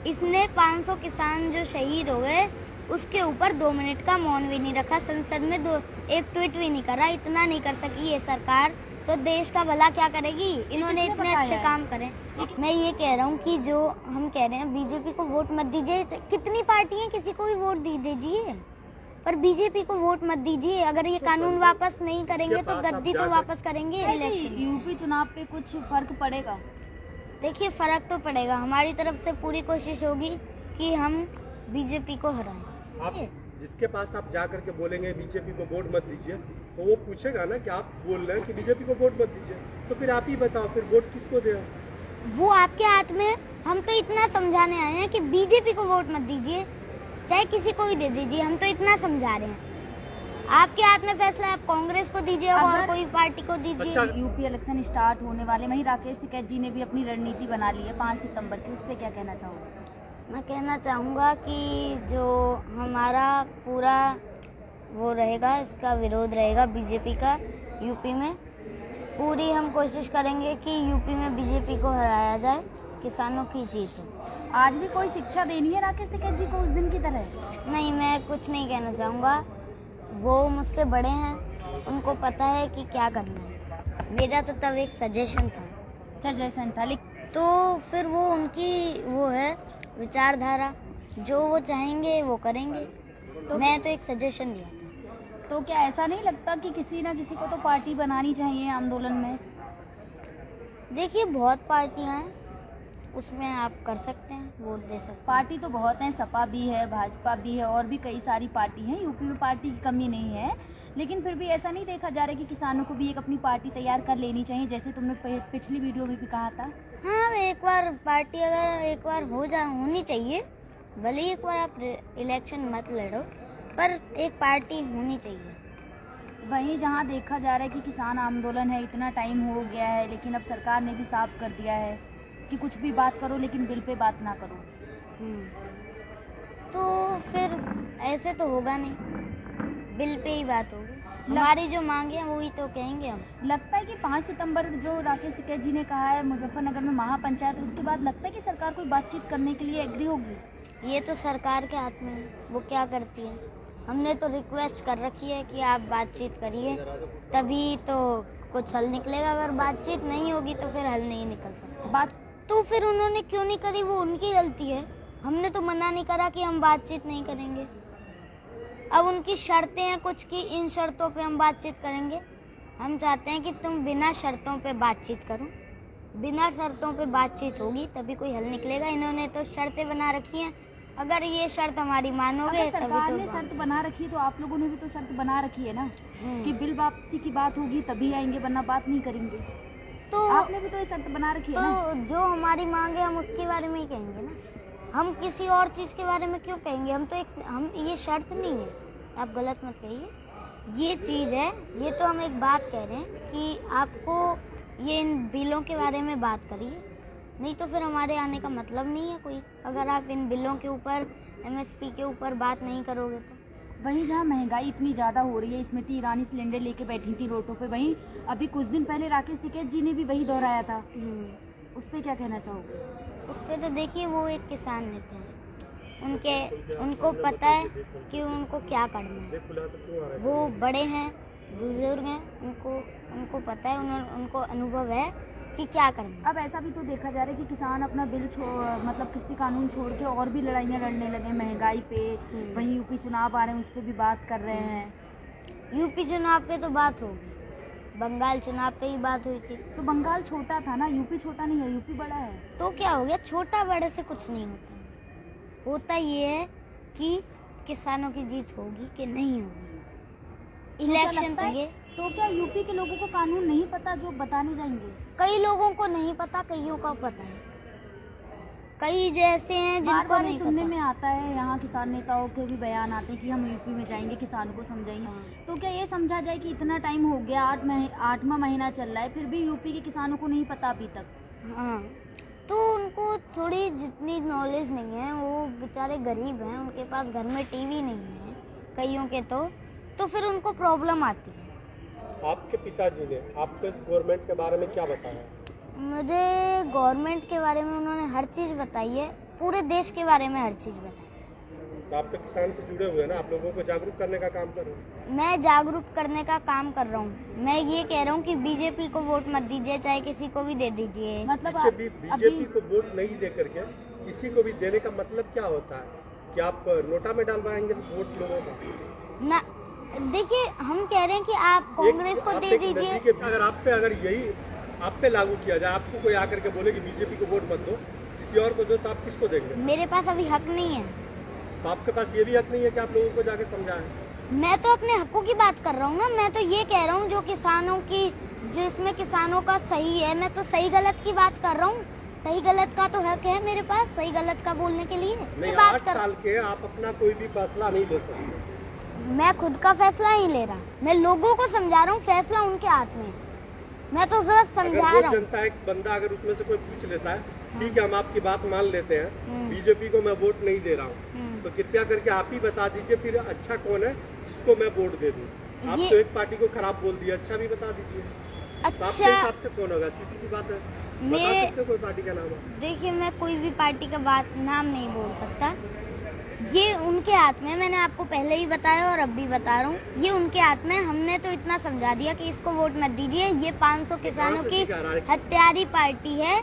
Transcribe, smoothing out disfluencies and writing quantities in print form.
इसने 500 किसान जो शहीद हो गए उसके ऊपर 2 मिनट का मौन भी नहीं रखा, संसद में एक ट्वीट भी नहीं करा। इतना नहीं कर सकी ये सरकार, तो देश का भला क्या करेगी? इन्होंने इतने अच्छे काम करे। मैं ये कह रहा हूँ कि जो हम कह रहे हैं बीजेपी को वोट मत दीजिए, कितनी पार्टी है, किसी को भी वोट दीजिए, पर बीजेपी को वोट मत दीजिए। अगर ये कानून वापस नहीं करेंगे तो गद्दी तो वापस करेंगे इलेक्शन। यूपी चुनाव पे कुछ फर्क पड़ेगा? देखिए फर्क तो पड़ेगा, हमारी तरफ से पूरी कोशिश होगी कि हम बीजेपी को हराएं। आप जिसके पास आप जा करके बोलेंगे बीजेपी को वोट मत दीजिए, तो वो पूछेगा ना कि आप बोल रहे हैं कि बीजेपी को वोट मत दीजिए, तो फिर आप ही बताओ फिर वोट किसको दे? वो आपके हाथ में। हम तो इतना समझाने आए हैं कि बीजेपी को वोट मत दीजिए, चाहे किसी को भी दे दीजिए, हम तो इतना समझा रहे हैं। आपके हाथ में फैसला, आप कांग्रेस को दीजिए और कोई पार्टी को दीजिए। अच्छा। यूपी इलेक्शन स्टार्ट होने वाले, वहीं राकेश टिकैत जी ने भी अपनी रणनीति बना ली है 5 सितंबर की, उस पर क्या कहना चाहोगे? मैं कहना चाहूँगा कि जो हमारा पूरा वो रहेगा, इसका विरोध रहेगा बीजेपी का यूपी में। पूरी हम कोशिश करेंगे कि यूपी में बीजेपी को हराया जाए, किसानों की जीत हो। आज भी कोई शिक्षा देनी है राकेश टिकैत जी को उस दिन की तरह? नहीं, मैं कुछ नहीं कहना चाहूँगा, वो मुझसे बड़े हैं, उनको पता है कि क्या करना है। मेरा तो तब एक सजेशन था, तो फिर वो उनकी वो है विचारधारा, जो वो चाहेंगे वो करेंगे। तो मैं तो एक सजेशन दिया था। तो क्या ऐसा नहीं लगता कि किसी ना किसी को तो पार्टी बनानी चाहिए आंदोलन में? देखिए बहुत पार्टियां हैं, उसमें आप कर सकते हैं, वोट दे सकते हैं। पार्टी तो बहुत हैं, सपा भी है, भाजपा भी है, और भी कई सारी पार्टी हैं। यूपी में पार्टी की कमी नहीं है, लेकिन फिर भी ऐसा नहीं देखा जा रहा कि किसानों को भी एक अपनी पार्टी तैयार कर लेनी चाहिए, जैसे तुमने पिछली वीडियो में भी कहा था। हाँ, एक बार पार्टी अगर एक बार होनी चाहिए, भले ही एक बार आप इलेक्शन मत लड़ो, पर एक पार्टी होनी चाहिए। वहीं जहाँ देखा जा रहा है कि किसान आंदोलन है, इतना टाइम हो गया है, लेकिन अब सरकार ने भी साफ कर दिया है कि कुछ भी बात करो लेकिन बिल पे बात ना करो। तो फिर ऐसे तो होगा नहीं, बिल पे ही बात होगी। हमारी जो मांगे हैं वही तो कहेंगे हम। लगता है कि 5 सितंबर जो राकेश टिकैत जी ने कहा है मुजफ्फरनगर में महापंचायत, उसके बाद लगता है कि सरकार कोई बातचीत करने के लिए एग्री होगी? ये तो सरकार के हाथ में है, वो क्या करती है। हमने तो रिक्वेस्ट कर रखी है कि आप बातचीत करिए, तभी तो कुछ हल निकलेगा। अगर बातचीत नहीं होगी तो फिर हल नहीं निकल सकता। तो फिर उन्होंने क्यों नहीं करी, वो उनकी गलती है। हमने तो मना नहीं करा कि हम बातचीत नहीं करेंगे। अब उनकी शर्तें हैं कुछ की, इन शर्तों पे हम बातचीत करेंगे। हम चाहते हैं कि तुम बिना शर्तों पे बातचीत करो, बिना शर्तों पे बातचीत होगी तभी कोई हल निकलेगा। इन्होंने तो शर्तें बना रखी हैं, अगर ये शर्त हमारी मानोगे तभी तो। सरकार ने शर्त बना रखी है तो आप लोगों ने भी तो शर्त बना रखी है ना, कि बिल वापसी की बात होगी तभी आएंगे, वरना बात नहीं करेंगे। तो आपने भी तो ये शर्त बना रखी है ना। तो जो हमारी मांग है हम उसके बारे में ही कहेंगे ना, हम किसी और चीज़ के बारे में क्यों कहेंगे। हम ये शर्त नहीं है, आप गलत मत कहिए, ये चीज़ है। ये तो हम एक बात कह रहे हैं कि आपको ये इन बिलों के बारे में बात करिए, नहीं तो फिर हमारे आने का मतलब नहीं है कोई, अगर आप इन बिलों के ऊपर, MSP के ऊपर बात नहीं करोगे तो। वहीं जहाँ महंगाई इतनी ज़्यादा हो रही है, स्मृति ईरानी सिलेंडर लेके बैठी थी रोडों पे, वहीं अभी कुछ दिन पहले राकेश टिकैत जी ने भी वही दोहराया था। उस पर क्या कहना चाहोगे? उस पर तो देखिए वो एक किसान नेता हैं, उनको पता है कि उनको क्या करना है। वो बड़े हैं, बुजुर्ग हैं, उनको पता है, उनको अनुभव है कि क्या करना। अब ऐसा भी तो देखा जा रहा है कि किसान अपना बिल मतलब कृषि कानून छोड़ के और भी लड़ाइयाँ लड़ने लगे महंगाई पे। वहीं यूपी चुनाव आ रहे हैं, उस पर भी बात कर रहे हैं। यूपी चुनाव पे तो बात होगी, बंगाल चुनाव पे ही बात हुई थी। तो बंगाल छोटा था ना, यूपी छोटा नहीं है, यूपी बड़ा है। तो क्या हो गया, छोटा बड़े से कुछ नहीं होता। होता ये है कि किसानों की जीत होगी कि नहीं होगी, इलेक्शन तो ये। तो क्या यूपी के लोगों को कानून नहीं पता जो बताने जाएंगे? कई लोगों को नहीं पता, कईयों को पता है, कई जैसे हैं जिनको नहीं पता। सुनने में आता है, यहाँ किसान नेताओं के भी बयान आते हैं कि हम यूपी में जाएंगे, किसानों को समझाएंगे। तो क्या ये समझा जाए कि इतना टाइम हो गया, 8वां महीना चल रहा है, फिर भी यूपी के किसानों को नहीं पता अभी तक? हाँ, तो उनको थोड़ी जितनी नॉलेज नहीं है, वो बेचारे गरीब हैं, उनके पास घर में टीवी नहीं है कईयों के, तो फिर उनको प्रॉब्लम आती है। आपके पिताजी ने आपको इस गवर्नमेंट के बारे में क्या बताया? मुझे गवर्नमेंट के बारे में उन्होंने हर चीज़ बताई है, पूरे देश के बारे में हर चीज़ बताते हैं। तो आप तो किसान से जुड़े हुए हैं ना, आप लोगों को जागरूक करने का काम कर रहे हैं। मैं जागरूक करने का काम कर रहा हूँ। मैं ये कह रहा हूँ कि बीजेपी को वोट मत दीजिए, चाहे किसी को भी दे दीजिए। मतलब बीजेपी को वोट नहीं दे करके किसी को भी देने का मतलब क्या होता है कि आप नोटा में डालवाएंगे वोट लोगों का? ना देखिए, हम कह रहे हैं कि आप कांग्रेस को दे दीजिए। अगर यही आप पे लागू किया जाए, आपको कोई आकर के बोले कि बीजेपी को वोट मत दो, किसी और को दो, तो आप किसको देंगे? मेरे पास अभी हक नहीं है। तो आपके पास ये भी हक नहीं है कि आप लोगों को जाके समझाएं? मैं तो अपने हकों की बात कर रहा हूँ ना। मैं तो ये कह रहा हूँ जो किसानों की, जिसमें किसानों का सही है, मैं तो सही गलत की बात कर रहा हूँ। सही गलत का तो हक है मेरे पास, सही गलत का बोलने के लिए नहीं, बात 8 साल के आप अपना कोई भी फैसला नहीं ले सकते। मैं खुद का फैसला नहीं ले रहा, मैं लोगों को समझा रहा हूँ। फैसला उनके हाथ में है, मैं तो सिर्फ समझा रहा हूँ। जनता एक बंदा अगर उसमें से कोई पूछ लेता है, ठीक है हम आपकी बात मान लेते हैं, बीजेपी को मैं वोट नहीं दे रहा हूँ, तो कृपया करके आप ही बता दीजिए फिर अच्छा कौन है जिसको मैं वोट दे दूँ। आप तो एक पार्टी को खराब बोल दिया, अच्छा भी बता दीजिए। तो आपके हिसाब से कौन होगा? सीधी सी बात है, बता सकते हो कोई पार्टी का नाम है? देखिए, मैं कोई भी पार्टी का नाम नहीं बोल सकता। ये उनके हाथ में, मैंने आपको पहले ही बताया और अब भी बता रहा हूँ, ये उनके हाथ में। हमने तो इतना समझा दिया कि इसको वोट मत दीजिए, ये 500 किसानों की हत्यारी पार्टी है।